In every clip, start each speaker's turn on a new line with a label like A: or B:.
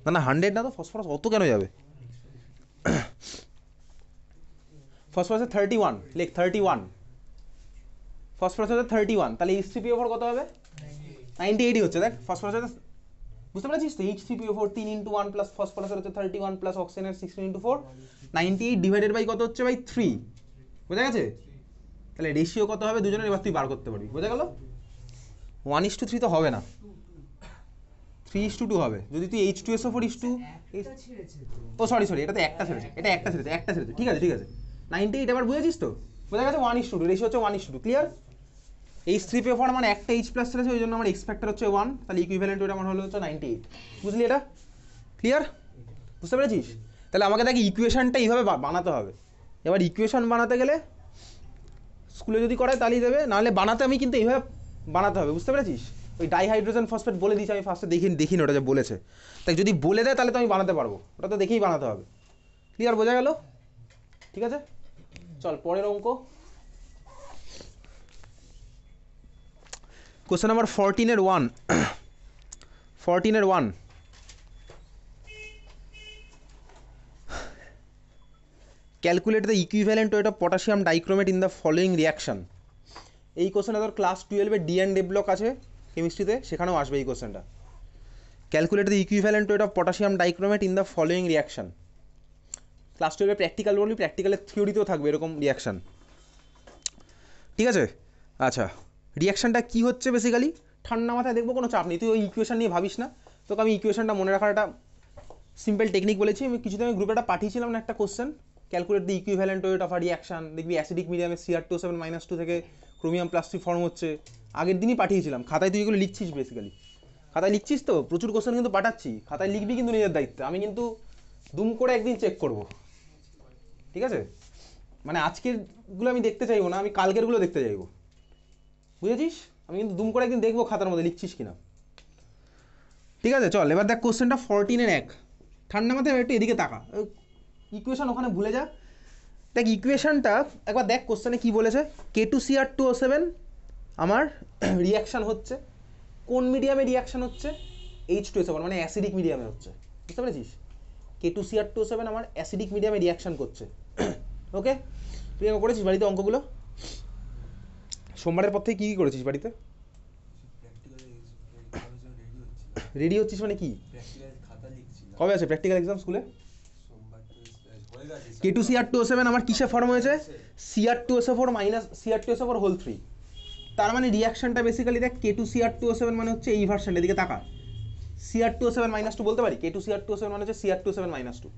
A: না না 100 না তো, ফসফরাস অত কেন যাবে? ফসফরাসের 31, লেখ 31, ফসফরাসের 31, তাহলে H3PO4 কত হবে? 98 হচ্ছে। দেখ ফসফরাসের, বুঝতে পারছিস তো? H3PO4 3 × 1 প্লাস ফসফরাসের হচ্ছে 31 প্লাস অক্সিজেনের 16 × 4, 98 ডিভাইডেড বাই কত হচ্ছে ভাই? 3। বোঝা গেছে? তাহলে রেশিও কত হবে দুজনের, এবার তুই বার করতে পারবি। বোঝা গেল? 1:3 তো হবে না, 3:2 হবে। যদি তুই H2SO4 ও সরি সরি, এটাতে একটা ছেড়েছে, এটা একটা ছেড়েছে, ঠিক আছে ঠিক আছে। 98 এবার বুঝেছিস তো? বোঝা গেছে? 1:2, রেশিও হচ্ছে 1:2, ক্লিয়ার? H3PO4 মানে একটা H প্লাস ছেড়েছে, ওই জন্য আমার এক্স ফ্যাক্টর হচ্ছে 1, তাহলে ইকুইভ্যালেন্ট ওটা আমার হলো হচ্ছে 98। বুঝলি এটা? ক্লিয়ার? বুঝতে পেরেছিস? তাহলে আমাকে দেখি ইকুয়েশনটা এইভাবে বানাতে হবে। এবার ইকুয়েশন বানাতে গেলে স্কুলে যদি করায় তাহলেই দেবে, নাহলে বানাতে আমি কিন্তু এইভাবে বানাতে হবে। বুঝতে পেরেছিস? ওই ডাইহাইড্রোজেন ফসফেট বলে দিয়েছি আমি ফার্স্টে, দেখিনি ওটা যে বলেছে, তাই যদি বলে দেয় তাহলে তো আমি বানাতে পারবো, ওটা তো দেখেই বানাতে হবে। ক্লিয়ার? বোঝা গেল? ঠিক আছে, চল পরের অঙ্ক। কোশ্চেন নাম্বার 14-এর 1, 14-এর 1, calculate the equivalent weight of potassium dichromate in the following reaction. এই কোশ্চেনটা তোর ক্লাস 12-এ D&D ব্লক আছে কেমিস্ট্রিতে, সেখানেও আসবে এই কোশ্চেনটা। Calculate the equivalent weight of potassium dichromate in the following reaction. Class 12-এ প্র্যাকটিক্যাল বলবি, প্র্যাকটিক্যালের থিওরিতেও থাকবে এরকম রিয়াকশান। ঠিক আছে? আচ্ছা, রিয়াকশানটা কী হচ্ছে বেসিক্যালি ঠান্ডা মাথায় দেখবো, কোনো চাপ নেই, তুই ওই ইকুয়েশন নিয়ে ভাবিস না। তোকে আমি ইকুয়েশনটা মনে রাখার একটা সিম্পল টেকনিক বলেছি। আমি কিছুদিন আমি গ্রুপে একটা পাঠিয়েছিলাম না একটা question, calculate the equivalent weight of a reaction. দেখবি অ্যাসিডিক মিডিয়ামে Cr2O7-2 থেকে ক্রোমিয়াম প্লাস 3 ফর্ম হচ্ছে। আগের দিনই পাঠিয়েছিলাম, খাতায় তুই এগুলো লিখছিস বেসিক্যালি, খাতায় লিখছিস তো, প্রচুর কোশ্চেন কিন্তু পাঠাচ্ছি, খাতায় লিখবি কিন্তু নিজের দায়িত্বে। আমি কিন্তু দুম করে একদিন চেক করব, ঠিক আছে? মানে আজকেরগুলো আমি দেখতে চাইবো না, আমি কালকেরগুলো দেখতে চাইবো, বুঝেছিস? আমি কিন্তু দুম করে একদিন দেখবো খাতার মধ্যে লিখছিস কিনা। ঠিক আছে, চল এবার দেখ কোশ্চেনটা 14-এর 1, ঠান্ডা মাথায় একটু এদিকে তাকা, ইকুয়েশন ওখানে ভুলে যা। দেখ ইকুয়েশনটা একবার দেখ, কোশ্চেনে কি বলেছে? K2Cr2O7 আমার রিয়াকশান হচ্ছে, কোন মিডিয়ামে রিয়াকশান হচ্ছে? H2SO4, মানে অ্যাসিডিক মিডিয়ামে হচ্ছে। বুঝতে পেরেছিস? K2Cr2O7 আমার অ্যাসিডিক মিডিয়ামে রিয়াকশান করছে। ওকে, তুই এবার করেছিস বাড়িতে অঙ্কগুলো? সোমবারের পর থেকে কী কী করেছিস বাড়িতে? রেডি হচ্ছিস মানে কি? কবে আছে প্র্যাকটিক্যাল এক্সাম স্কুলে? K2Cr2O7 আমার কিসে ফর্ম হয়েছে? Cr2SO4 minus Cr2SO4 whole 3। তার মানে রিয়াকশনটা বেসিক্যালি দেখ, K2Cr2O7 মানে হচ্ছে এই ভার্সনটা, এদিকে তাকা, Cr2O7-2 বলতে পারি। K2Cr2O7 মানে হচ্ছে Cr2O7-2।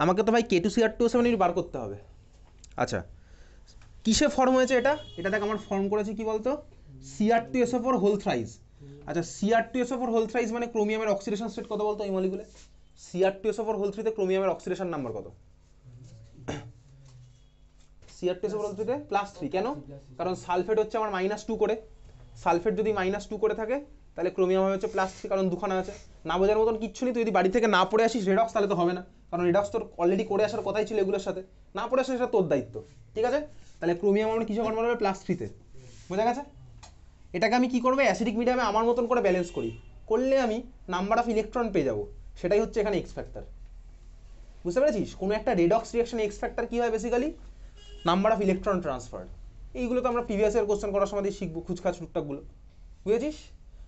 A: আমাকে তো ভাই K2Cr2O7 বার করতে হবে। আচ্ছা, কিসে ফর্ম হয়েছে এটা? এটা দেখ আমার ফর্ম করেছে কি বলতো? Cr2SO4 whole থ্রাইজ। আচ্ছা, Cr2SO4 হোল থ্রাইজ মানে ক্রোমিয়ামের অক্সিডেশন স্টেট কত বলতো এই মলিকুলে? Cr2SO4 হোল 3-তে ক্রোমিয়ামের অক্সিডেশন নাম্বার কত? Cr2SO4 whole 3-তে +3। কেন? কারণ সালফেট হচ্ছে আমার -2 করে, সালফেট যদি -2 করে থাকে তাহলে ক্রোমিয়াম হবে হচ্ছে +3, কারণ দুখানা আছে। না বোঝার মতন কিচ্ছু নেই, তুই যদি বাড়ি থেকে না পড়ে আসিস রেডক্স তাহলে তো হবে না, কারণ রেডক্স তোর অলরেডি করে আসার কথাই ছিল এগুলোর সাথে, না পড়ে আসলে সেটা তোর দায়িত্ব। ঠিক আছে? তাহলে ক্রোমিয়াম আমরা কিছু কনভার্ট হবে +3-তে। বোঝা গেছে? এটাকে আমি কি করবো? অ্যাসিডিক মিডিয়ামে আমার মতন করে ব্যালেন্স করি, করলে আমি নাম্বার অফ ইলেকট্রন পেয়ে যাবো, সেটাই হচ্ছে এখানে এক্স ফ্যাক্টর। বুঝতে পেরেছিস? কোনো একটা রেডক্স রিয়াকশনে এক্স ফ্যাক্টর কী হয় basically? Number of electron transfer. এইগুলো তো আমরা প্রিভিয়াস ইয়ার কোশ্চেন করার সময় শিখবো, খুচখাচ টুকটাকগুলো, বুঝেছিস?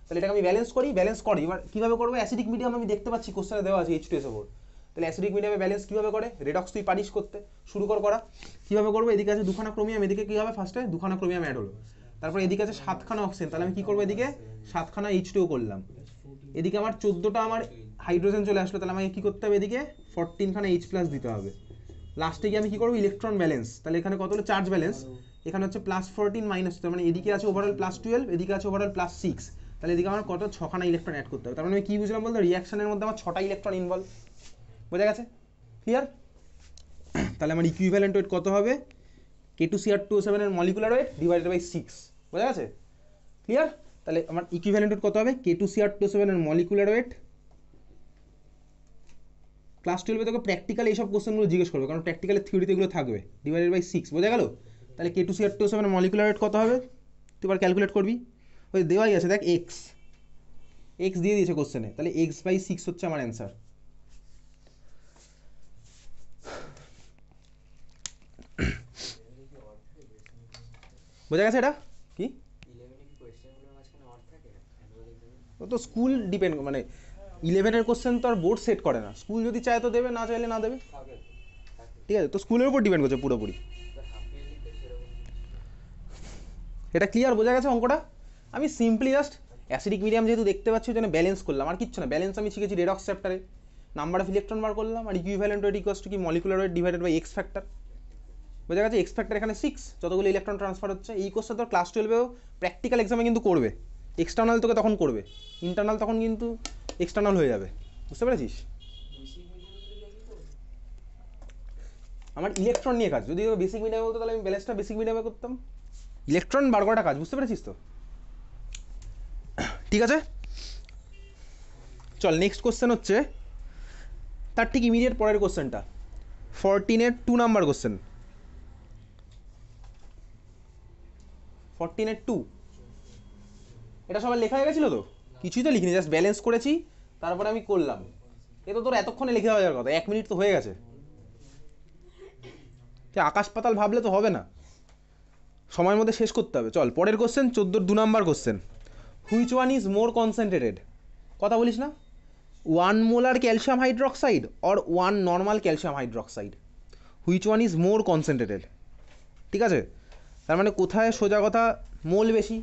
A: তাহলে এটাকে আমি ব্যালেন্স করি, ব্যালেন্স করি। এবার কীভাবে করবো? অ্যাসিডিক মিডিয়াম আমি দেখতে পাচ্ছি কোশ্চেনে দেওয়া আছে H2SO4, তাহলে অ্যাসিডিক মিডিয়ামে ব্যালেন্স কীভাবে করে? রেডক্স তুই পারিস করতে, শুরু করা। কীভাবে করবো? এদিকে আছে দুখানা ক্রোমিয়াম, এদিকে কী হবে? ফার্স্টে দুখানা ক্রোমিয়াম অ্যাড হলো, তারপর এদিকে আছে 7খানা অক্সিজেন, তাহলে আমি কী করবো? এদিকে 7খানা H2O করলাম, এদিকে আমার 14টা আমার হাইড্রোজেন চলে আসলো, তাহলে আমাকে কী করতে হবে? এদিকে 14খানা H+ দিতে হবে। লাস্টে গিয়ে আমি কী করবো? ইলেকট্রন ব্যালেন্স, তাহলে এখানে কত হলো? Charge balance. এখানে হচ্ছে +14 -2, মানে এদিকে আছে ওভারঅল +12, এদিকে আছে ওভারঅল +6, তাহলে এদিকে আমার কত? 6খানা ইলেকট্রন অ্যাড করতে হবে। তার মানে আমি কী বুঝলাম বলতো? রিয়াকশনের মধ্যে আমার 6টা ইলেকট্রন ইনভলভ। বোঝা গেছে? ক্লিয়ার? তাহলে আমার ইকুইভ্যালেন্ট ওয়েট কত হবে? K2Cr2O7 এর মলিকুলার ওয়েট ডিভাইডেড বাই 6। বোঝা গেছে? ক্লিয়ার? তাহলে আমার ইকুইভ্যালেন্ট ওয়েট কত হবে? K2Cr2O7 এর মলিকুলার ওয়েট, ক্লাস 12-এ তোকে প্র্যাকটিক্যালি এইসব কোশ্চেনগুলো জিজ্ঞেস করবে, কারণ প্র্যাকটিক্যালের থিওরিতে এগুলো থাকবে, ডিভাইডেড বাই 6। বোঝা গেল? তাহলে K2Cr2O7 এর মলিকুলার ওয়েট কত হবে? তুই এবার ক্যালকুলেট করবি, ওই দেওয়াই আছে দেখ, এক্স এক্স দিয়ে দিয়েছে কোশ্চেনে, তাহলে x/6 হচ্ছে আমার অ্যান্সার। বোঝা গেছে এটা কি? ও তো স্কুল ডিপেন্ড, মানে 11-এর কোশ্চেন তো আর বোর্ড সেট করে না, স্কুল যদি চায় তো দেবে, না চাইলে না দেবে, ঠিক আছে? তো স্কুলের উপর ডিপেন্ড করছে পুরোপুরি। এটা ক্লিয়ার? বোঝা গেছে অঙ্কটা? আমি সিম্পলি জাস্ট অ্যাসিডিক মিডিয়াম যেহেতু দেখতে পাচ্ছি ওই জন্য ব্যালেন্স করলাম, আর কিচ্ছু না। ব্যালেন্স আমি শিখেছি রেডক্স চ্যাপ্টারে, নাম্বার অফ ইলেকট্রন বার করলাম, আর ইকুইভ্যালেন্ট ওয়েট ইকুয়ালস টু কি molecular weight divided by x factor. বোঝা গেছে? এক্স ফ্যাক্টর এখানে 6, যতগুলো ইলেকট্রন ট্রান্সফার হচ্ছে। এই কোর্সটা তোর ক্লাস 12-এও প্র্যাকটিক্যাল এক্সামে কিন্তু করবে, এক্সটার্নাল তোকে তখন করবে, ইন্টারনাল তখন কিন্তু এক্সটার্নাল হয়ে যাবে, বুঝতে পেরেছিস? আমার ইলেকট্রন নিয়ে কাজ, যদি বেসিক মিডিয়ামে বলতো তাহলে আমি ব্যালেন্সটা বেসিক মিডিয়ামে করতাম। ইলেকট্রন বার করাটা কাজ, বুঝতে পেরেছিস তো? ঠিক আছে, চল নেক্সট কোশ্চেন হচ্ছে তার ঠিক ইমিডিয়েট পরের কোশ্চেনটা, 14-এর 2 নাম্বার কোশ্চেন। 14-এর 2 এটা সবার লেখা হয়ে গেছিলো তো? কিছুই তো লিখিনি, জাস্ট ব্যালেন্স করেছি, তারপরে আমি করলাম। এ তো তোর এতক্ষণে লিখে হয়ে যাওয়ার কথা, 1 মিনিট তো হয়ে গেছে। আকাশ পাতাল ভাবলে তো হবে না, সময়ের মধ্যে শেষ করতে হবে। চল পরের কোশ্চেন, 14-এর 2 number question. Which one is more concentrated? কথা বলিস না, 1 molar calcium hydroxide or 1 normal calcium hydroxide, which one is more concentrated? ঠিক আছে, তার মানে কোথায় সোজা কথা মোল বেশি,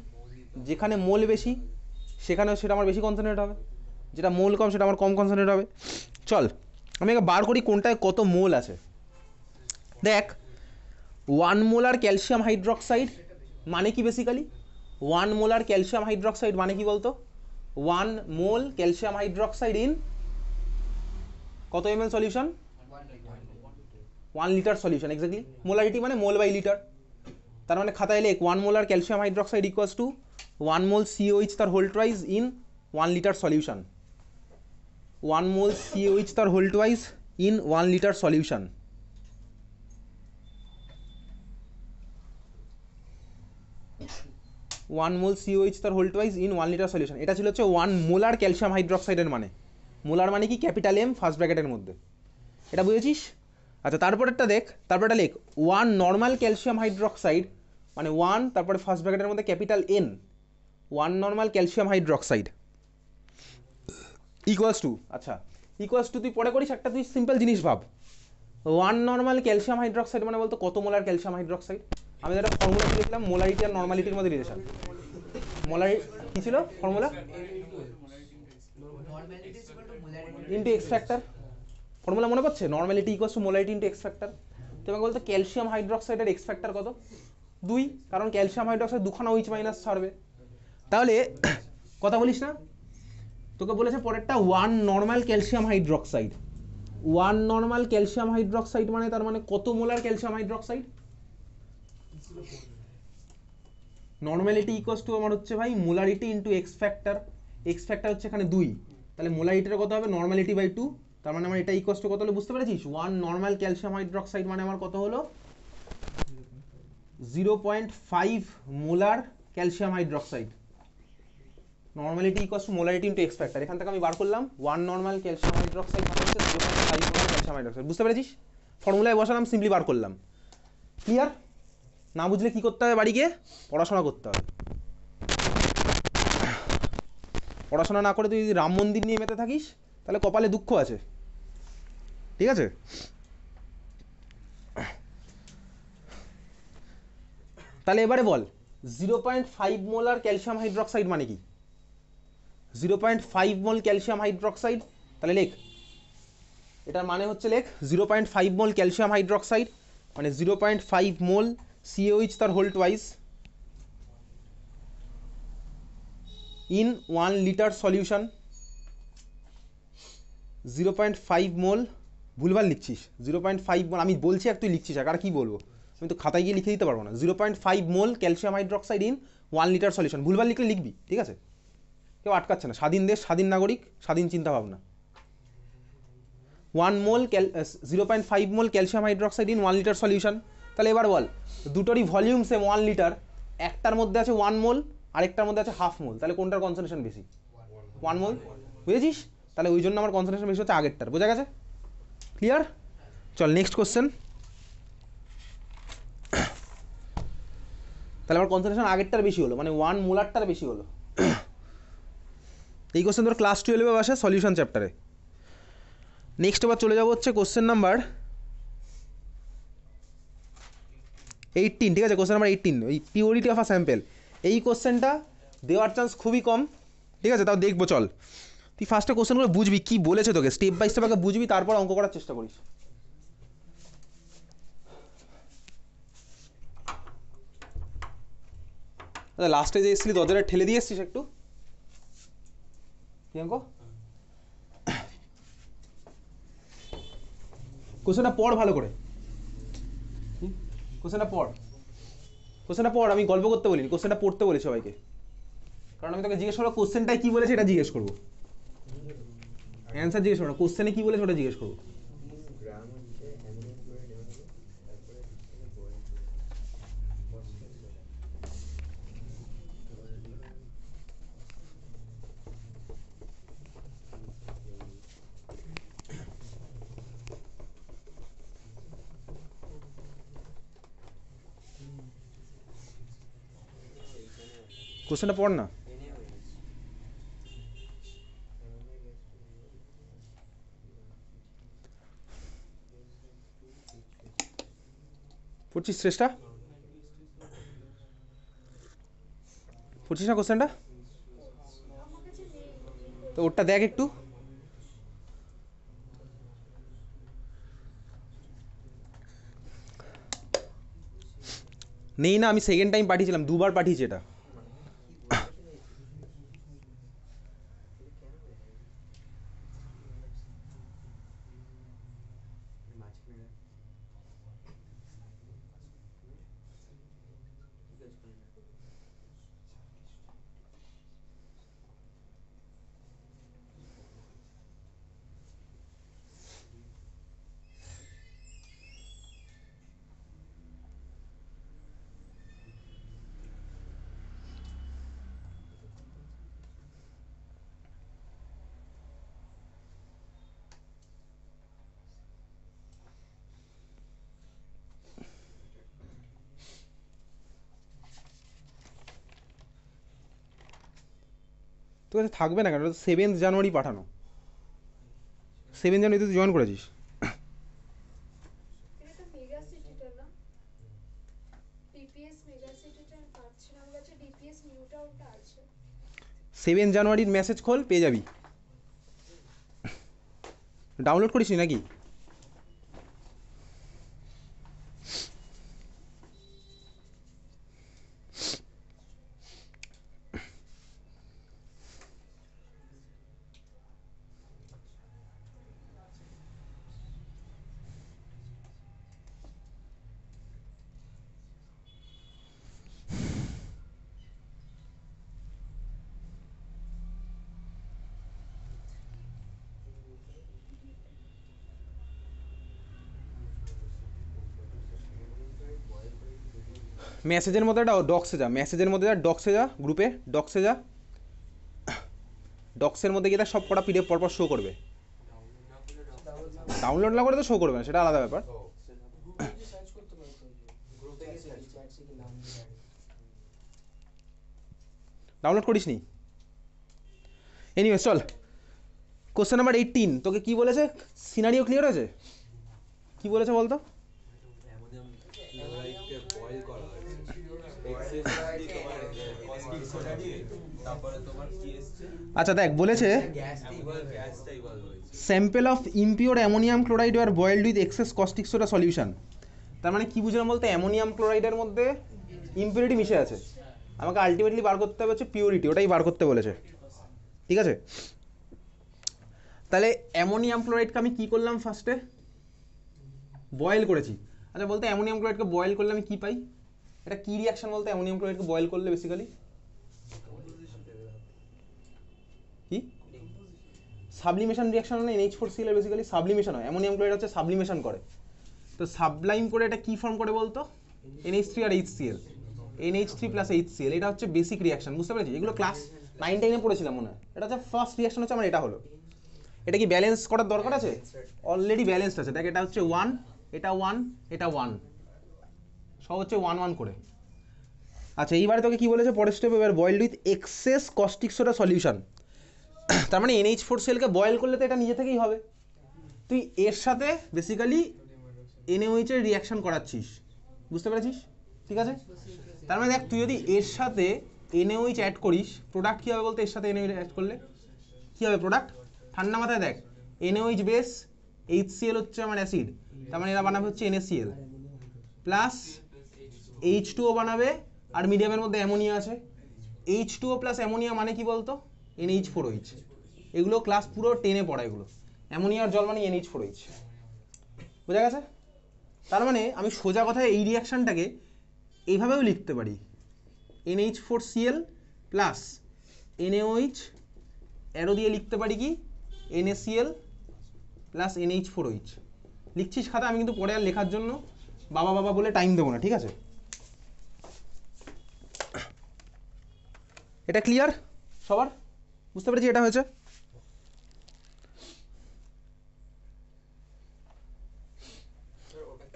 A: যেখানে মোল বেশি সেখানে সেটা আমার বেশি কনসেন্ট্রেট হবে, যেটা মোল কম সেটা আমার কম কনসেন্ট্রেট হবে। চল আমি আগে বার করি কোনটায় কত মোল আছে। দেখ 1 মোলার ক্যালসিয়াম হাইড্রক্সাইড মানে কি বেসিক্যালি, 1 মোলার ক্যালসিয়াম হাইড্রক্সাইড মানে কি বলতো? 1 মোল ক্যালসিয়াম হাইড্রক্সাইড ইন কত ml solution? 1 litre solution, exactly. Molarity মানে মোল বাই লিটার, তার মানে খাতায় লেখ 1 molar calcium hydroxide equals to 1 mole COH তার whole twice in 1 litre solution, 1 mole COH তার whole twice in 1 litre solution. One mole COH তার whole twice in 1 litre solution, এটা ছিল হচ্ছে 1 মোলার ক্যালসিয়াম হাইড্রক্সাইডের মানে। মোলার মানে কি? ক্যাপিটাল M ফার্স্ট ব্র্যাকেটের মধ্যে, এটা বুঝেছিস? আচ্ছা তারপরেরটা দেখ, তারপরটা লেখ 1 নর্মাল ক্যালসিয়াম হাইড্রক্সাইড মানে 1 তারপরে ফার্স্ট ব্র্যাকেটের মধ্যে capital N, 1 normal calcium hydroxide equals two, আচ্ছা ইকুয়ালস টু তুই পরে করিস, একটা তুই সিম্পল জিনিস ভাব, 1 নর্মাল ক্যালসিয়াম হাইড্রক্সাইড মানে বলতো কত মোলার ক্যালসিয়াম হাইড্রক্সাইড? আমি যেটা ফর্মুলা লিখলাম মোলারিটি আর নর্মালিটির মধ্যে রিলেশন। মোলারি কি ছিল formula? Into x factor, formula মনে পড়ছে? Normality equals to molarity into x factor. তো আমাকে বলতো ক্যালসিয়াম হাইড্রক্সাইডের এক্স ফ্যাক্টর কত? 2, কারণ ক্যালসিয়াম হাইড্রক্সাইড দুখানা OH মাইনাস ছাড়বে। তাহলে কথা বলিস না, তোকে বলেছে পরেরটা 1 normal calcium hydroxide, 1 normal calcium hydroxide মানে তার মানে কত molar calcium hydroxide? Normality equals to আমার হচ্ছে ভাই molarity into x factor, x factor হচ্ছে এখানে 2, তাহলে মোলারিটিটা কত হবে? নর্মালিটি বাই 2, তার মানে আমার এটা ইকুয়ালস টু কত হলো বুঝতে পেরেছিস? 1 নর্মাল ক্যালসিয়াম হাইড্রক্সাইড মানে আমার কত হলো? 0.5 molar calcium hydroxide. Normality equals to molarity into x factor, এখান থেকে আমি বার করলাম 1 নর্মাল ক্যালসিয়াম হাইড্রক্সাইড মানে হচ্ছে 0.5 মোলার ক্যালসিয়াম হাইড্রক্সাইড, বুঝতে পেরেছিস? ফর্মুলায় বসালাম, সিম্পলি বার করলাম। ক্লিয়ার? না বুঝলে কি করতে হবে? বাড়ি গিয়ে পড়াশোনা করতে হবে। পড়াশোনা না করে তুই যদি রাম মন্দির নিয়ে মেতে থাকিস তাহলে কপালে দুঃখ আছে, ঠিক আছে? তাহলে এবারে বল 0.5 মোলার ক্যালসিয়াম হাইড্রক্সাইড মানে কি? 0.5 মোল ক্যালসিয়াম হাইড্রক্সাইড, তাহলে লেখ এটার মানে হচ্ছে লেখ 0.5 মোল ক্যালসিয়াম হাইড্রক্সাইড মানে 0.5 মোল COH তার whole twice in 1 litre solution, 0.5 mole, ভুলভাল লিখছিস, 0.5 মোল আমি বলছি আর তুই লিখছিস, আর কি বলবো? আমি তো খাতায় গিয়ে লিখে দিতে পারবো না। 0.5 মোল calcium hydroxide in 1 litre solution, ভুলভাল লিখলে লিখবি, ঠিক আছে? কেউ আটকাচ্ছে না, স্বাধীন দেশ, স্বাধীন নাগরিক, স্বাধীন চিন্তাভাবনা। 0.5 মোল calcium hydroxide in 1 litre solution, তাহলে এবার বল দুটোরই ভলিউম সেম 1 লিটার, একটার মধ্যে আছে 1 মোল আরেকটার মধ্যে আছে হাফ মোল, তাহলে কোনটার কনসেন্ট্রেশন বেশি? 1 মোল, বুঝেছিস? তাহলে ওই জন্য আমার কনসেন্ট্রেশন বেশি হচ্ছে আগেরটার, বোঝা গেছে? ক্লিয়ার? চল নেক্সট কোশ্চেন। তাহলে আমার কনসেন্ট্রেশন আগেরটার বেশি হলো, মানে 1 মোলারটার বেশি হলো। এই কোশ্চেন তোর ক্লাস 12-এ আসে সলিউশন চ্যাপ্টারে। নেক্সট এবার চলে যাবো হচ্ছে কোশ্চেন নাম্বার 18, ঠিক আছে? কোশ্চেন নাম্বার 18, ওই পিওরিটি অফ আ স্যাম্পেল। এই কোশ্চেনটা দেওয়ার চান্স খুবই কম, ঠিক আছে? তাও দেখবো, চল তুই ফার্স্টে কোশ্চেনগুলো বুঝবি কী বলেছে তোকে, স্টেপ বাই স্টেপ আগে বুঝবি, তারপর অঙ্ক করার চেষ্টা করিস। আচ্ছা, লাস্টে যে এসেছিলি দরজাটা ঠেলে দিয়ে এসছিস একটু, কি অঙ্ক? কোশ্চেনটা পড় ভালো করে, কোশ্চেনটা পড়, কোশ্চেনটা পড়। আমি গল্প করতে বলিনি, কোশ্চেনটা পড়তে বলি সবাইকে, কারণ আমি তোকে জিজ্ঞেস করবো কোশ্চেনটাই কী বলেছে এটা জিজ্ঞেস করবো, অ্যান্সার জিজ্ঞেস করবো না, কোশ্চেনে কী বলেছে ওটা জিজ্ঞেস করবো। কোশ্চেনটা পড় না। পড়ছিস চেষ্টা, পড়ছিস না কোশ্চেনটা? তো ওটা দেখ একটু। নেই না, আমি সেকেন্ড টাইম পাঠিয়েছিলাম, 2বার পাঠিয়েছি এটা। তো কাছে থাকবে না কেন? 7 জানুয়ারি পাঠানো, 7 জানুয়ারি তুই জয়েন করেছিস। 7 জানুয়ারির মেসেজ খোল, পেয়ে যাবি। ডাউনলোড করিস নি নাকি? মেসেজের মধ্যে একটা ডক্সে যা, মেসেজের মধ্যে যা, ডক্সে যা, গ্রুপে ডক্সে যা, ডক্সের মধ্যে গিয়ে সব কটা পিডিএফ পরপর শো করবে। ডাউনলোড না করে তো শো করবে না, সেটা আলাদা ব্যাপার। ডাউনলোড করিস নি? এনিওয়েজ চল, কোশ্চেন নাম্বার 18 তোকে কি বলেছে? সিনারিও ক্লিয়ার হয়েছে? কি বলেছে বলতো? আচ্ছা দেখ, বলেছে sample of impure ammonium chloride আর boiled with excess caustic soda solution. তার মানে কি বুঝলাম বলতে, অ্যামোনিয়াম ক্লোরাইডের মধ্যে ইমপিউরিটি মিশে আছে, আমাকে আলটিমেটলি বার করতে হবে হচ্ছে পিউরিটি, ওটাই বার করতে বলেছে, ঠিক আছে? তাহলে অ্যামোনিয়াম ক্লোরাইডকে আমি কি করলাম, ফার্স্টে বয়েল করেছি। আচ্ছা বলতে অ্যামোনিয়াম ক্লোরাইডকে বয়েল করলে আমি কি পাই? এটা কি রিয়াকশন বলতে, অ্যামোনিয়াম ক্লোরাইডকে বয়েল করলে বেসিক্যালি কি সাবলিমেশন রিয়াকশন, মানে NH4Cl এর বেসিক্যালি সাবলিমেশন হয়, অ্যামোনিয়াম ক্লোরাইড হচ্ছে সাবলিমেশন করে। তো সাবলাইম করে এটা কি ফর্ম করে বলতো? NH3 আর HCl, NH3 প্লাস HCl, এটা হচ্ছে বেসিক রিয়াকশন, বুঝতে পেরেছি? এগুলো ক্লাস 9 10 পড়েছিলাম মনে হয়। এটা হচ্ছে ফার্স্ট রিঅ্যাকশন, হচ্ছে আমার এটা হলো। এটা কি ব্যালেন্স করার দরকার আছে? অলরেডি ব্যালেন্সড আছে। দেখ এটা হচ্ছে 1, এটা 1, এটা 1, সব হচ্ছে 1 1 করে। আচ্ছা এইবারে তোকে কি বলেছে পরের স্টেপে, এবার boiled with excess caustic soda solution. তার মানে NH4 সেলকে বয়েল করলে তো এটা নিজে থেকেই হবে। তুই এর সাথে বেসিক্যালি NaOH এর রিয়াকশন করাচ্ছিস, বুঝতে পেরেছিস? ঠিক আছে, তার মানে দেখ তুই যদি এর সাথে NaOH অ্যাড করিস, প্রোডাক্ট কী হবে বলতে, এর সাথে NaOH অ্যাড করলে কী হবে প্রোডাক্ট? ঠান্ডা মাথায় দেখ, NaOH বেস, HCl হচ্ছে আমার অ্যাসিড, তার মানে এরা বানাবে হচ্ছে NaCl প্লাস H2O বানাবে, আর মিডিয়ামের মধ্যে অ্যামোনিয়া আছে। H2O প্লাস অ্যামোনিয়া মানে কি বলতো? NH4OH। এগুলো ক্লাস পুরো 10-এ পড়া এগুলো। অ্যামোনিয়ার জল মানে NH4OH, বোঝা গেছে? তার মানে আমি সোজা কথায় এই রিয়াকশানটাকে এইভাবেও লিখতে পারি, NH4Cl প্লাস NaOH, অ্যারো দিয়ে লিখতে পারি কি NaCl প্লাস NH4OH। লিখছিস খাতা, আমি কিন্তু পরে আর লেখার জন্য বাবা বাবা বলে টাইম দেবো না, ঠিক আছে? এটা ক্লিয়ার সবার? বুঝতে পেরেছি এটা হয়েছে?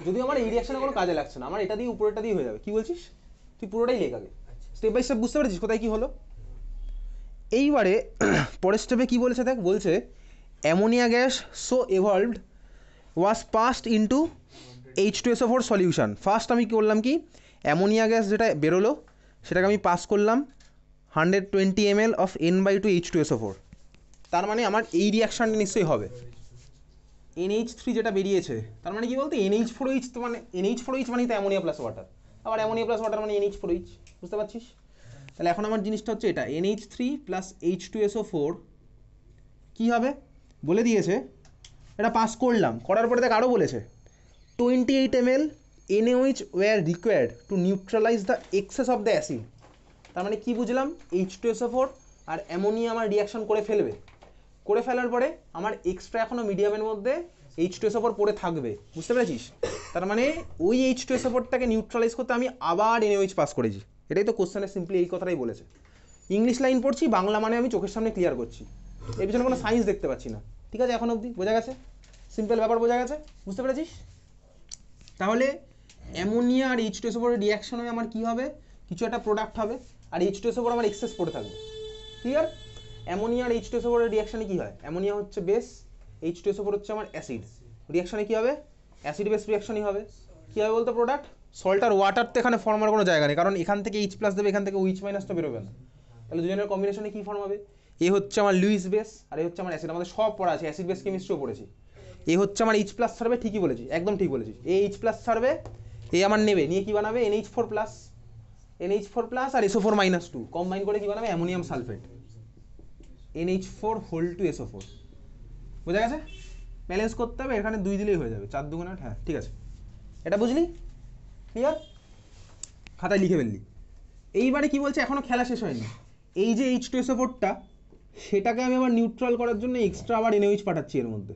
A: যদি আমার এই রিয়াকশনে কোনো কাজে লাগছে না, আমার এটা দিয়ে উপরেটা দিয়ে হয়ে যাবে। কি বলছিস? তুই পুরোটাই লেখ আগে, স্টেপ বাই স্টেপ, বুঝতে পেরেছিস কোথায় কি হলো? এইবারে পরের স্টেপে কি বলেছে দেখ, বলছে ammonia gas so এভলভড was passed into H2SO4 solution. First আমি কি করলাম, কি অ্যামোনিয়া গ্যাস যেটা বেরোলো সেটাকে আমি পাস করলাম 120 ml অফ N/2 H2SO4। তার মানে আমার এই রিয়াকশানটা নিশ্চয়ই হবে। NH3 যেটা বেরিয়েছে তার মানে কি বলতে NH4OH, তো মানে NH4OH মানে তো অ্যামোনিয়া প্লাস ওয়াটার, আবার অ্যামোনিয়া প্লাস ওয়াটার মানে NH4OH, বুঝতে পারছিস? তাহলে এখন আমার জিনিসটা হচ্ছে এটা NH3 প্লাস H2SO4 কী হবে বলে দিয়েছে, এটা পাস করলাম, করার পরে দেখ আরও বলেছে 28 ml NaOH were required to neutralise the excess of the acid. তার মানে কি বুঝলাম, H2SO4 আর অ্যামোনিয়া আমার রিয়াকশন করে ফেলবে, করে ফেলার পরে আমার এক্সট্রা এখনও মিডিয়ামের মধ্যে H2SO4 পড়ে থাকবে, বুঝতে পেরেছিস? তার মানে ওই H2SO4টাকে নিউট্রালাইজ করতে আমি আবার NaOH পাস করেছি। এটাই তো কোশ্চেনে সিম্পলি এই কথাটাই বলেছে। ইংলিশ লাইন পড়ছি, বাংলা মানে আমি চোখের সামনে ক্লিয়ার করছি, এর পিছনে কোনো সায়েন্স দেখতে পাচ্ছি না। ঠিক আছে, এখন অবধি বোঝা গেছে? সিম্পল ব্যাপার বোঝা গেছে, বুঝতে পেরেছিস? তাহলে অ্যামোনিয়া আর H2SO4 এর রিয়াকশন হয়ে আমার কী হবে, কিছু একটা প্রোডাক্ট হবে, আর H2SO4 আমার এক্সেস পড়ে থাকবে। ক্লিয়ার? অ্যামোনিয়া আর H2SO4 এর রিয়াকশানে কী হয়, অ্যামোনিয়া হচ্ছে বেস, H2SO4 হচ্ছে আমার অ্যাসিড, রিয়াকশানে কী হবে, অ্যাসিড বেস রিয়াকশনই হবে। কী হবে বলতো প্রোডাক্ট? সল্ট আর ওয়াটার তো এখানে ফর্ম হওয়ার কোনো জায়গা নেই, কারণ এখান থেকে H প্লাস দেবে, এখান থেকে OH মাইনাস তো বেরোবে না। তাহলে দুজনের কম্বিনেশনে কী ফর্ম হবে, এ হচ্ছে আমার লুইস বেস আর এ হচ্ছে আমার অ্যাসিড, আমাদের সব পড়া আছে, অ্যাসিড বেস কেমিস্ট্রিও পড়েছি। এ হচ্ছে আমার H প্লাস ছাড়বে, ঠিকই বলেছি, একদম ঠিক বলেছিস, এ H প্লাস ছাড়বে, এ আমার নেবে, নিয়ে কী বানাবে NH4 প্লাস, NH4 প্লাস আর SO4 মাইনাস 2 কম্বাইন করে কী বানাবে ammonium sulphate, NH4 whole to SO4, বোঝা গেছে? ব্যালেন্স করতে হবে, এখানে 2 দিলেই হয়ে যাবে, 4 2 8, হ্যাঁ ঠিক আছে, এটা বুঝলি? ক্লিয়ার? খাতায় লিখে ফেললি। এইবারে কি বলছে, এখনও খেলা শেষ হয়নি, এই যে H2SO4টা সেটাকে আমি আবার নিউট্রাল করার জন্য এক্সট্রা আবার NaOH পাঠাচ্ছি এর মধ্যে।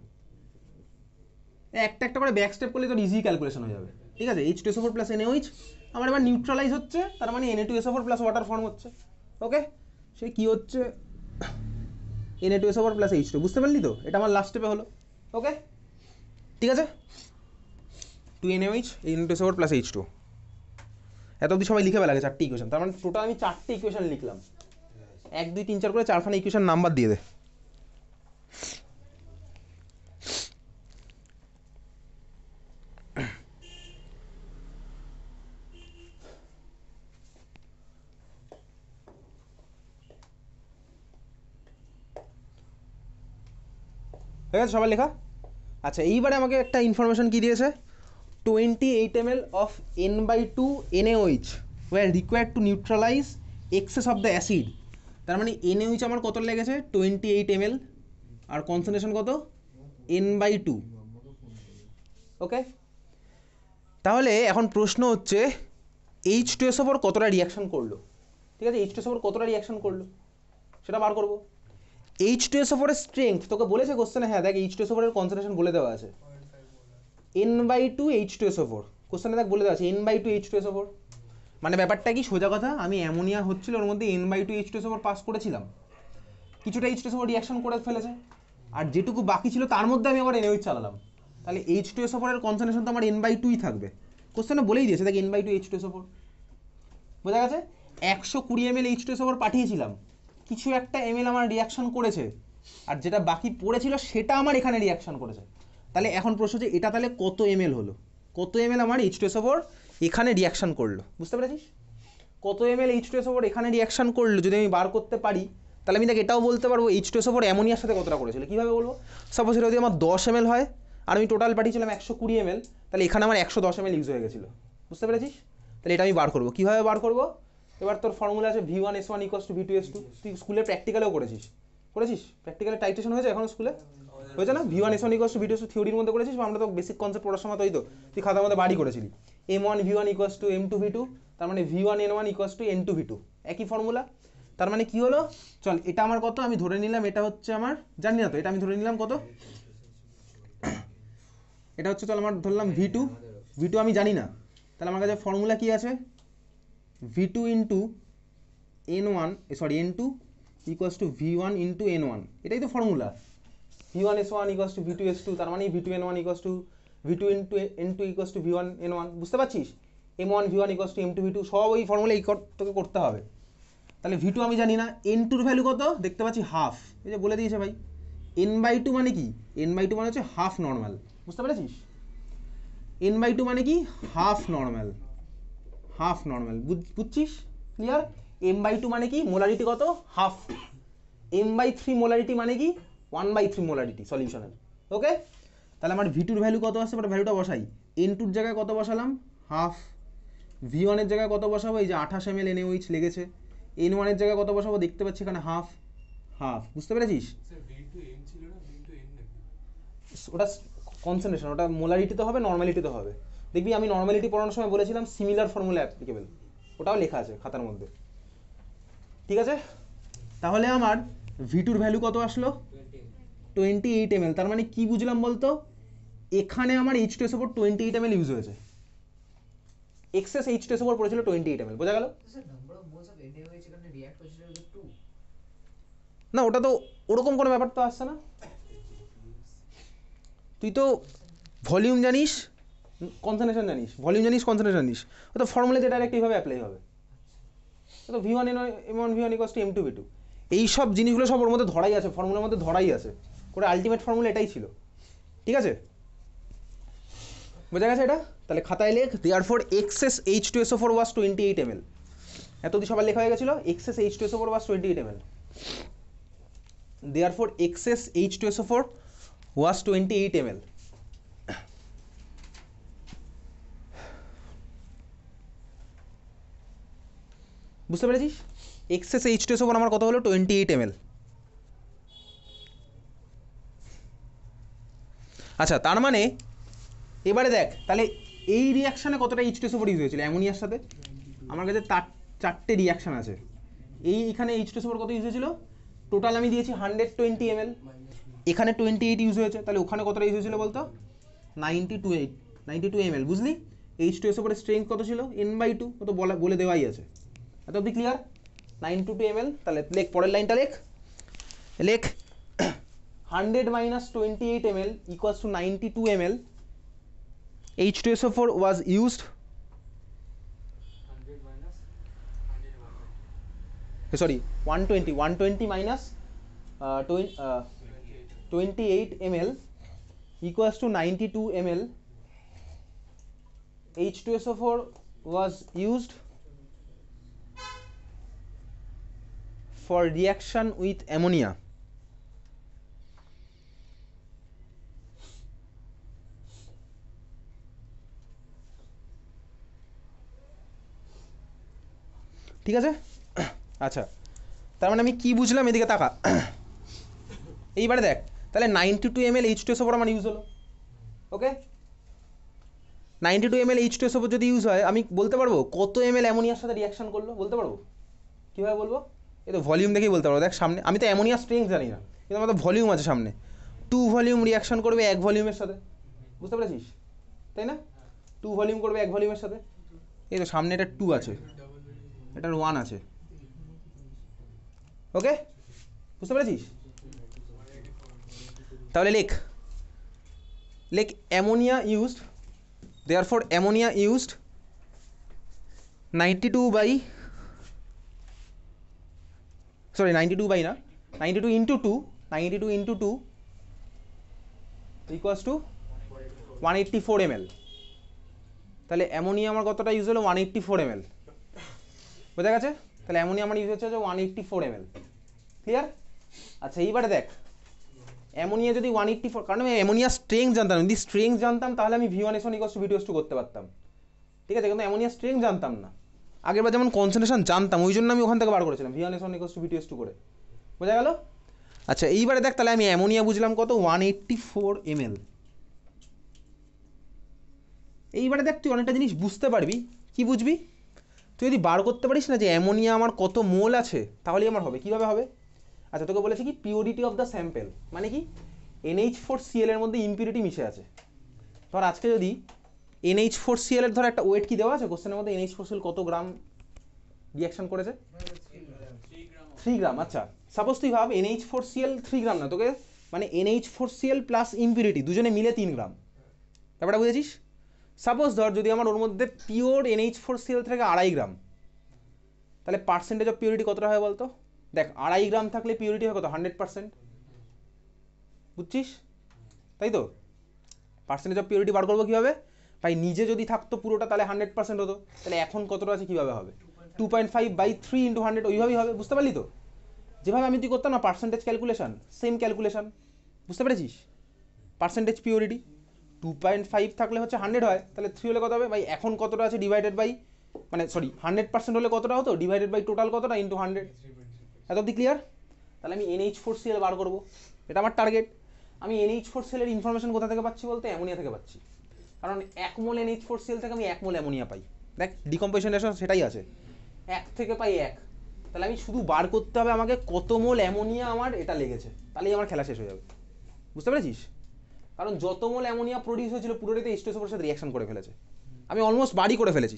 A: একটা একটা করে ব্যাক স্টেপ করলে তো ইজি ক্যালকুলেশন হয়ে যাবে। ঠিক আছে, H2SO4 প্লাস NaOH আমার এবার নিউট্রালাইজ হচ্ছে, তার মানে Na2SO4 প্লাস ওয়াটার ফর্ম হচ্ছে। ওকে, সে কি হচ্ছে Na2SO4 প্লাস H2, বুঝতে পারলি তো? এটা আমার লাস্ট স্টেপে হলো। ওকে ঠিক আছে, 2 NaOH Na2SO4 প্লাস H2, এত অবধি সবাই লিখে ফেলা লাগে 4টে ইকুয়েশন। তার মানে টোটাল আমি 4টে ইকুয়েশন লিখলাম, 1 2 3 4 করে 4খানা ইকুয়েশন নাম্বার দিয়ে দে। ঠিক আছে সবার লেখা? আচ্ছা এইবারে আমাকে একটা ইনফরমেশন কি দিয়েছে, 28 ml of N/2 NaOH were required to neutralise excess of the acid. তার মানে NaOH আমার কত লেগেছে 28 ml, আর কনসেন্ট্রেশন কত N/2। ওকে, তাহলে এখন প্রশ্ন হচ্ছে H2SO4 কতটা রিয়াকশন করলো। ঠিক আছে, H2SO4 কতটা রিয়াকশন করলো সেটা বার করবো। H2SO4 এর স্ট্রেংথ তোকে বলেছে কোশ্চেনে, হ্যাঁ দেখ H2SO4 এর কনসেন্ট্রেশন বলে দেওয়া আছে N/2 H2SO4, কোশ্চেনে দেখ বলে দেওয়া আছে N/2 H2SO4। মানে ব্যাপারটা কি, সোজা কথা, আমি অ্যামোনিয়া হচ্ছিল ওর মধ্যে N/2 H2SO4 পাস করেছিলাম, কিছুটা H2SO4 রিয়াকশন করে ফেলেছে, আর যেটুকু বাকি ছিল তার মধ্যে আমি আবার NaOH চালালাম, তাহলে H2SO4 এর কনসেন্ট্রেশন তো আমার N/2ই থাকবে। কোশ্চেনে বলেই দিয়েছে দেখ N/2 H2SO4, বোঝা গেছে। 120 ml H2SO4 পাঠিয়েছিলাম, কিছু একটা ml আমার রিয়াকশন করেছে, আর যেটা বাকি পড়েছিল সেটা আমার এখানে রিয়াকশন করেছে। তাহলে এখন প্রশ্ন হচ্ছে এটা তাহলে কত ml হলো, কত ml আমার H2SO4 এখানে রিয়াকশন করলো, বুঝতে পেরেছিস? কত ml H2SO4 এখানে রিয়াকশন করলো যদি আমি বার করতে পারি, তাহলে আমি দেখ এটাও বলতে পারবো H2SO4 অ্যামোনিয়ার সাথে কতটা করেছিল। কীভাবে বলবো? সাপোজ এটা যদি আমার 10 ml হয় আর আমি টোটাল পাঠিয়েছিলাম 120 ml, তাহলে এখানে আমার 110 ml ইউজ হয়ে গেছিলো, বুঝতে পেরেছিস? তাহলে এটা আমি বার করবো, কীভাবে বার করবো? এবার তোর ফর্মুলা আছে V1S1 = V2S2, তুই স্কুলে প্র্যাকটিক্যালেও করেছিস, প্র্যাকটিক্যালে টাইট্রেশন হয়েছে এখনো স্কুলে হয়েছে না? V1S1 = V2S2 থিওরির মধ্যে করেছিস, বা আমরা তো বেসিক কনসেপ্ট পড়ার সময় তো তুই খাতার মধ্যে বাড়ি করেছিলি, M1V1 = M2V2, তার মানে V1N1 = N2V2, একই ফর্মুলা। তার মানে কি হলো, চল এটা আমার কত, আমি ধরে নিলাম এটা হচ্ছে আমার, জানি না তো, এটা আমি ধরে নিলাম কত, এটা হচ্ছে, চল আমার ধরলাম V2 আমি জানি না, তাহলে আমার কাছে ফর্মুলা কি আছে, V2 × N1 N2 = V1 × N1, এটাই তো ফর্মুলা। V1S1 = V2S2, তার মানে V2N1 = V2 × N2 = V1N1, বুঝতে পারছিস? M1V1 = M2V2, সব ওই ফর্মুলা এই তোকে করতে হবে। তাহলে V2 আমি জানি না, N2 এর ভ্যালু কত দেখতে পাচ্ছি হাফ, এই যে বলে দিয়েছে ভাই। N/2 মানে কি? N/2 মানে হচ্ছে হাফ নর্মাল, বুঝতে পেরেছিস? N/2 মানে কি? হাফ নর্মাল, বুঝছিস? ক্লিয়ার? M/2 মানে কি? মোলারিটি কত? হাফ। M/3 মোলারিটি মানে কি? 1/3 মোলারিটি সলিউশনের, ওকে? তাহলে আমার V2 এর ভ্যালু কত আসছে, এবার ভ্যালুটা বসাই। N2 এর জায়গায় কত বসালাম? হাফ। V1 এর জায়গায় কত বসাবো? এই যে 28 ml NaOH লেগেছে। N1 এর জায়গায় কত বসাবো? দেখতে পাচ্ছি এখানে হাফ, বুঝতে পেরেছিস? ওটা কনসেন্ট্রেশন, ওটা মোলারিটিতে হবে, নর্মালিটিতে হবে। দেখবি আমি নর্মালিটি পড়ানোর সময় বলেছিলাম সিমিলার ফর্মুলা অ্যাপ্লিকেবল, ওটাও লেখা আছে খাতার মধ্যে, ঠিক আছে? তাহলে আমার V2 এর ভ্যালু কত আসলো? 28 ml। তার মানে কি বুঝলাম বলতো, এখানে আমার H2SO4 28 ml ইউজ হয়েছে, এক্সেস H2SO4 পড়েছিল 28 ml, বোঝা গেল? না ওটা তো ওরকম কোনো ব্যাপার তো আসছে না, তুই তো ভলিউম জানিস, কনসেন্ট্রেশন জানিস, ভলিউম জানিস, কনসেন্ট্রেশন জানিস, ও তো ফর্মুলাতে ডাইরেক্ট এইভাবে অ্যাপ্লাই হবে। তো V1 = M2V2, এই সব জিনিসগুলো সব ওর মধ্যে ধরাই আছে, ফর্মুলার মধ্যে ধরাই আছে, করে আলটিমেট ফর্মুলা এটাই ছিল, ঠিক আছে? বোঝা গেছে এটা? তাহলে খাতায় লেখ, therefore excess H2SO4 was 28 ml। এত অবধি সবার লেখা হয়ে গেছিল, excess H2SO4 was 28 ml, therefore excess H2SO4 was 28 ml। বুঝতে পেরেছিস? এক্সেস H2SO4 আমার কত হলো? 28 ml। আচ্ছা, তার মানে এবারে দেখ তাহলে এই রিয়াকশানে কতটা H2SO4 ইউজ হয়েছিল অ্যামোনিয়ার সাথে। আমার কাছে চারটে রিয়াকশান আছে, এইখানে H2SO4 কত ইউজ হয়েছিল? টোটাল আমি দিয়েছি 120 ml, এখানে 28 ইউজ হয়েছে, তাহলে ওখানে কতটা ইউজ হয়েছিল বলতো? 92 ml, বুঝলি? H2SO4 এর স্ট্রেংথ কত ছিল? N/2, কত বলে দেওয়াই আছে। এত অবধি ক্লিয়ার? 92 ml। তাহলে লেখ, পরের লাইনটা লেখ 100 - 28 ml = 92 ml H2SO4 was used, sorry 120 minus 28 ml = 92 ml H2SO4 was used for reaction with ammonia। ঠিক আছে? আচ্ছা, তার মানে আমি কি বুঝলাম, এদিকে তাকা। এইবারে দেখ, তাহলে 92 ml H2SO4 আমার ইউজ হলো, ওকে? 92 ml H2SO4 যদি ইউজ হয়, আমি বলতে পারবো কত ml অ্যামোনিয়ার সাথে রিয়াকশন করলো, বলতে পারবো? কীভাবে বলবো? এই তো ভলিউম দেখেই বলতে পারবো। দেখ সামনে, আমি তো অ্যামোনিয়ার স্ট্রেংথ জানি না, কিন্তু আমার তো ভলিউম আছে সামনে, 2 ভলিউম রিয়াকশন করবে 1 ভলিউমের সাথে, বুঝতে পেরেছিস? তাই না? 2 ভলিউম করবে 1 ভলিউমের সাথে, এই তো সামনে এটা 2 আছে, এটার 1 আছে। ওকে, বুঝতে পেরেছিস? তাহলে লেখ ammonia used, therefore ammonia used 92 by, sorry 92 by না, 92 into 2, 92 into 2 equals to 184 ml। তাহলে অ্যামোনিয়া আমার কতটা ইউজ হলো? 184 ml, বোঝা গেছে? তাহলে অ্যামোনিয়া আমার ইউজ হচ্ছে 184 ml। ক্লিয়ার? আচ্ছা এইবারে দেখ, অ্যামোনিয়া যদি 184, কারণ আমি অ্যামোনিয়া স্ট্রেংথ জানতাম, যদি স্ট্রেংথ জানতাম তাহলে আমি V1S1 = V2S2 করতে পারতাম, ঠিক আছে? কিন্তু অ্যামোনিয়া স্ট্রেংথ জানতাম না, আগেরবার যেমন কনসেন্ট্রেশন জানতাম, ওই জন্য আমি ওখান থেকে বার করেছিলাম V1S1 = V2S2 করে, বোঝা গেল? আচ্ছা এইবারে দেখ, তাহলে আমি অ্যামোনিয়া বুঝলাম কত? 184 ml। এইবারে দেখ তুই অনেকটা জিনিস বুঝতে পারবি। কি বুঝবি? তুই যদি বার করতে পারিস না যে অ্যামোনিয়া আমার কত মোল আছে, তাহলেই আমার হবে। কীভাবে হবে? আচ্ছা তোকে বলেছে কি পিওরিটি অফ দ্য স্যাম্পেল, মানে কি NH4Cl এর মধ্যে ইম্পিউরিটি মিশে আছে। ধর আজকে যদি NH4Cl এর ধর একটা ওয়েট কি দেওয়া আছে কোশ্চেনের মধ্যে, NH4Cl কত গ্রাম রিয়াকশন করেছে? 3 গ্রাম। আচ্ছা সাপোজ তুই ভাব NH4Cl 3 গ্রাম না, তোকে মানে NH4Cl প্লাস ইম্পিউরিটি দুজনে মিলে 3 গ্রাম, ব্যাপারটা বুঝেছিস? সাপোজ ধর যদি আমার ওর মধ্যে পিওর NH4Cl থেকে 2.5 গ্রাম, তাহলে পার্সেন্টেজ অফ পিওরিটি কতটা হয় বলতো? দেখ 2.5 গ্রাম থাকলে পিওরিটি হয় কত? 100%, বুঝছিস? তাই তো, পার্সেন্টেজ অফ পিওরিটি বার করবো কীভাবে? ভাই নিজে যদি থাকতো পুরোটা তাহলে 100% হতো, তাহলে এখন কতটা আছে কীভাবে হবে? 2.5/3 × 100, ওইভাবেই হবে। বুঝতে পারলি তো? যেভাবে আমি তুই করতাম না পার্সেন্টেজ ক্যালকুলেশন, সেম ক্যালকুলেশন, বুঝতে পেরেছিস? পার্সেন্টেজ পিওরিটি 2.5 থাকলে হচ্ছে 100 হয়, তাহলে 3 হলে কত হবে? ভাই এখন কতটা আছে ডিভাইডেড বাই, মানে সরি 100% হলে কতটা হতো ডিভাইডেড বাই টোটাল কতটা ইন্টু 100। এত অব্দি ক্লিয়ার? তাহলে আমি NH4Cl বার করবো, এটা আমার টার্গেট। আমি NH4Cl এর ইনফরমেশন কোথা থেকে পাচ্ছি বলতে? অ্যামোনিয়া থেকে পাচ্ছি, কারণ 1 মোল NH4Cl থেকে আমি 1 মোল অ্যামোনিয়া পাই। দেখ ডিকম্পোজিশন সেটাই আছে, 1 থেকে পাই 1। তাহলে আমি শুধু বার করতে হবে আমাকে কত মোল অ্যামোনিয়া আমার এটা লেগেছে, তাহলেই আমার খেলা শেষ হয়ে যাবে। বুঝতে পেরেছিস? কারণ যত মোল অ্যামোনিয়া প্রডিউস হয়েছিল পুরোটাতে H2SO4 সাথে রিয়াকশন করে ফেলেছে, আমি অলমোস্ট বাড়ি করে ফেলেছি।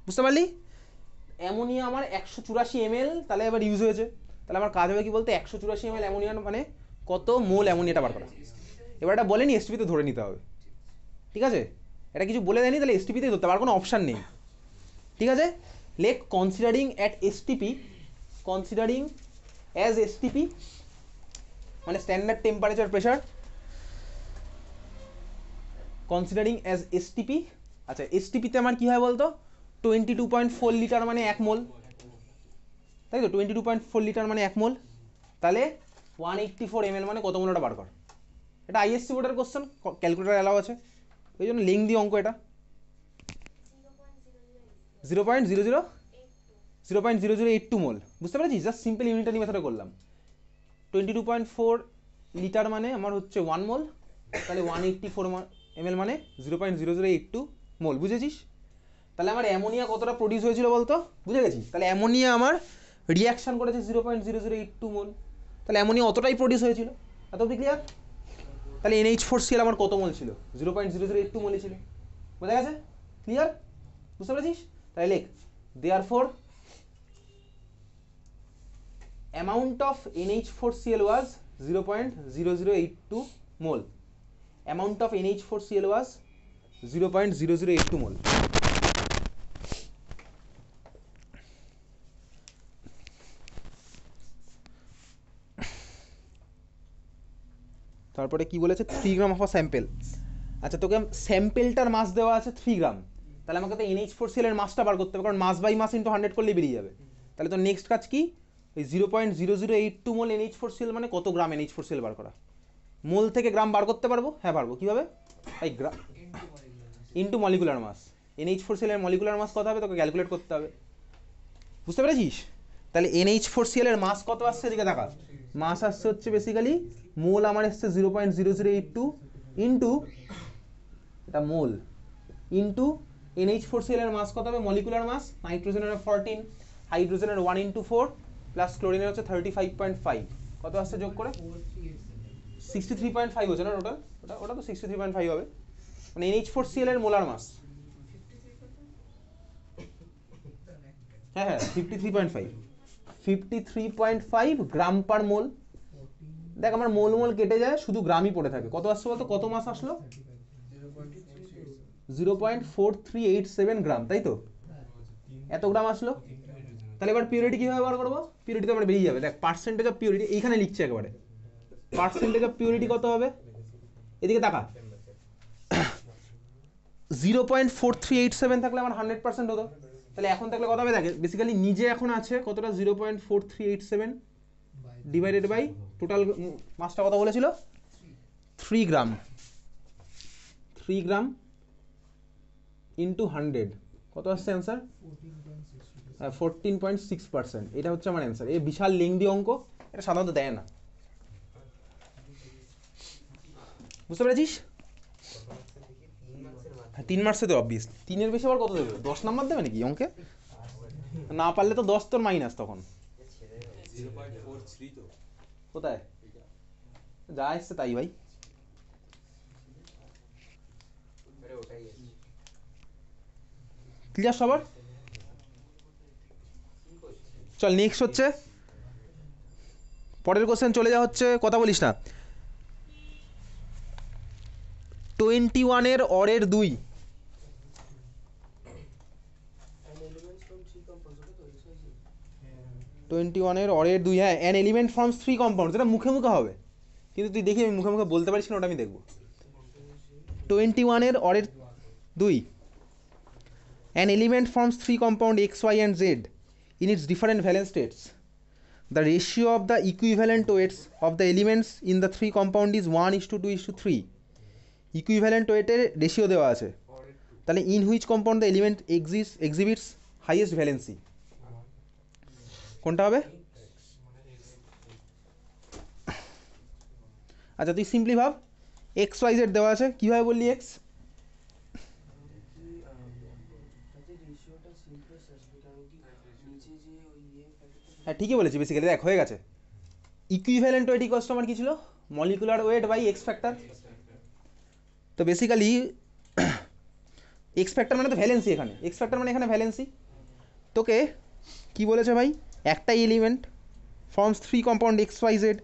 A: বুঝতে পারলি? অ্যামোনিয়া আমার 184 ml তাহলে এবার ইউজ হয়েছে, তাহলে আমার কাজ হবে কি বলতে? 184 ml অ্যামোনিয়া মানে কত মোল অ্যামোনিয়াটা বার করা। এবার এটা বলেনি, এসটিপিতে ধরে নিতে হবে, ঠিক আছে? এটা কিছু বলে দেয়নি, তাহলে এসটিপিতেই ধরতে হবে, আর কোনো অপশান নেই, ঠিক আছে? লেখ considering at STP, considering as STP মানে standard temperature pressure, considering as STP. আচ্ছা এসটিপিতে আমার কী হয় বলতো? 22.4 লিটার মানে 1 মোল, তাই তো? 22.4 লিটার মানে 1 মোল, তাহলে 184 ml মানে কত মোল? ওটা বার কর। এটা আইএসসি বোর্ডের কোশ্চেন, ক্যালকুলেটার অ্যালাউ আছে, ওই জন্য লেংদি অঙ্ক এটা। 0.0082 মোল, বুঝতে পেরেছিস? জাস্ট সিম্পল ইউনিটারি মেথডে করলাম। 22.4 লিটার মানে আমার হচ্ছে 1 মোল, তাহলে 184 ml মানে 0.0082 মোল, বুঝেছিস? তাহলে আমার অ্যামোনিয়া কতটা প্রডিউস হয়েছিল বলতো? বুঝে গেছিস? তাহলে অ্যামোনিয়া আমার রিয়াকশন করেছে 0.0082 মোল, তাহলে অ্যামোনিয়া অতটাই প্রডিউস হয়েছিল। এত অবধি ক্লিয়ার? তাহলে NH4Cl আমার কত মোল ছিল? 0.0082 মোলই ছিল, বোঝা গেছে? ক্লিয়ার? বুঝতে পেরেছিস? তাহলে লেখ therefore amount of NH4Cl was 0.0082 mole, amount of NH4Cl was 0.0082 মোল। তারপরে কি বলেছে? 3 গ্রাম অফ আ স্যাম্পেল। আচ্ছা তোকে স্যাম্পেলটার মাস দেওয়া আছে 3 গ্রাম, তাহলে আমাকে তো NH4Cl এর মাসটা বার করতে হবে, কারণ মাস বাই মাস ইন্টু 100 করলেই বেরিয়ে যাবে। তাহলে তো নেক্সট কাজ কি? ওই 0.0082 মোল NH4Cl মানে কত গ্রাম NH4Cl বার করা। মোল থেকে গ্রাম বার করতে পারবো? হ্যাঁ পারবো। কীভাবে? এই গ্রাম ইন্টু মলিকুলার মাস। NH4Cl এর মলিকুলার মাস কত হবে তোকে ক্যালকুলেট করতে হবে, বুঝতে পেরেছিস? তাহলে NH4Cl এর মাস কত আসছে এদিকে দেখা, মাস আসছে হচ্ছে বেসিক্যালি মোল আমার এসছে 0.0082 ইন্টু এটা মোল ইন্টু NH4Cl এর মাস কত হবে মলিকুলার মাস? নাইট্রোজেনের 14, হাইড্রোজেনের 1 × 4 প্লাস ক্লোরিনের হচ্ছে 35.5, কত আসছে যোগ করে? 63.5 হচ্ছে না টোটাল? ওটা তো 63.5 হবে, মানে NH4Cl এর মোলার মাস হ্যাঁ হ্যাঁ 53.5 53.5 গ্রাম পার মোল। দেখ আমার মোল মোল কেটে যায়, শুধু গ্রামই পড়ে থাকে। কত আসছে বলতো, কত মাস আসলো? 0.4387 গ্রাম, তাই তো? এত গ্রাম আসলো। তাহলে এবার পিউরিটি কিভাবে বার করবো? পিউরিটি তো আমার বেরিয়ে যাবে। দেখ পার্সেন্টেজ অফ পিউরিটি এইখানে লিখছে একেবারে। পার্সেন্টেজ অফ পিউরিটি কত হবে? এদিকে তাকা। 0.4387 থাকলে আমার 100% হতো। তাহলে এখন থাকলে কত হবে? দেখে বেসিক্যালি নিজে এখন আছে কতটা, 0.4387 ডিভাইডেড বাই টোটাল মাসটা কত বলেছিল? 3 গ্রাম। 3 গ্রাম ইন্টু 100 কত আসছে অ্যান্সার? 14.6%। এটা হচ্ছে আমার অ্যান্সার। এই বিশাল লেংদি অঙ্ক, এটা সাধারণত দেয় না। বুঝতে পেরেছিস? হ্যাঁ 3 মার্কসে তো অবভিয়াস। 3-এর বেশি আবার কত দেবে? 10 নাম্বার দেবে নাকি অঙ্কে? না পারলে তো 10 তোর মাইনাস তখন। কোথায় যা এসছে তাই ভাই। ক্লিয়ার সবার? চল নেক্সট হচ্ছে পরের কোশ্চেন চলে যাওয়া হচ্ছে, কথা বলিস না। 21-এর অরের 2। 21-এর অরের 2, হ্যাঁ অ্যান এলিমেন্ট ফর্মস 3 কম্পাউন্ড। যেটা মুখে মুখে হবে, কিন্তু তুই দেখি আমি মুখে মুখে বলতে পারিস না, ওটা আমি দেখবো। 21-এর অরের 2, an element forms 3 compound x, y and z in its different valence states. The ratio of the equivalent weights of the elements in the 3 compound is 1:2:3. Equivalent ওয়েটের রেশিও দেওয়া আছে। তাহলে in which compound the element exhibits highest valency, কোনটা হবে? আচ্ছা তুই simply ভাব, x Y Z দেওয়া আছে, কীভাবে বললি এক্স? হ্যাঁ ঠিকই বলেছি। বেসিক্যালি দেখ হয়ে গেছে। ইকুইভ্যালেন্ট ওয়েট ইকুয়ালস টু আমার কি ছিল? Molecular weight by x factor. তো বেসিক্যালি এক্স ফ্যাক্টর মানে তো ভ্যালেন্সি, এখানে এক্স ফ্যাক্টর মানে এখানে ভ্যালেন্সি। তোকে কি বলেছে ভাই? একটাই element forms 3 compound X Y Z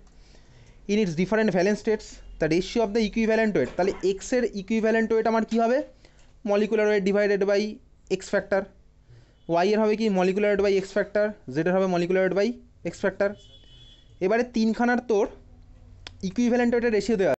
A: in its different valence states, the ratio of the equivalent weight. তাহলে এক্সের ইকুইভ্যালেন্ট ওয়েট আমার কী হবে? Molecular weight divided by x factor. Y এর হবে কি? Molecular weight by x factor. জেডের হবে molecular weight by x factor. এবারে তিনখানার তোর ইকুইভ্যালেন্ট ওয়েটের রেশিও দেওয়া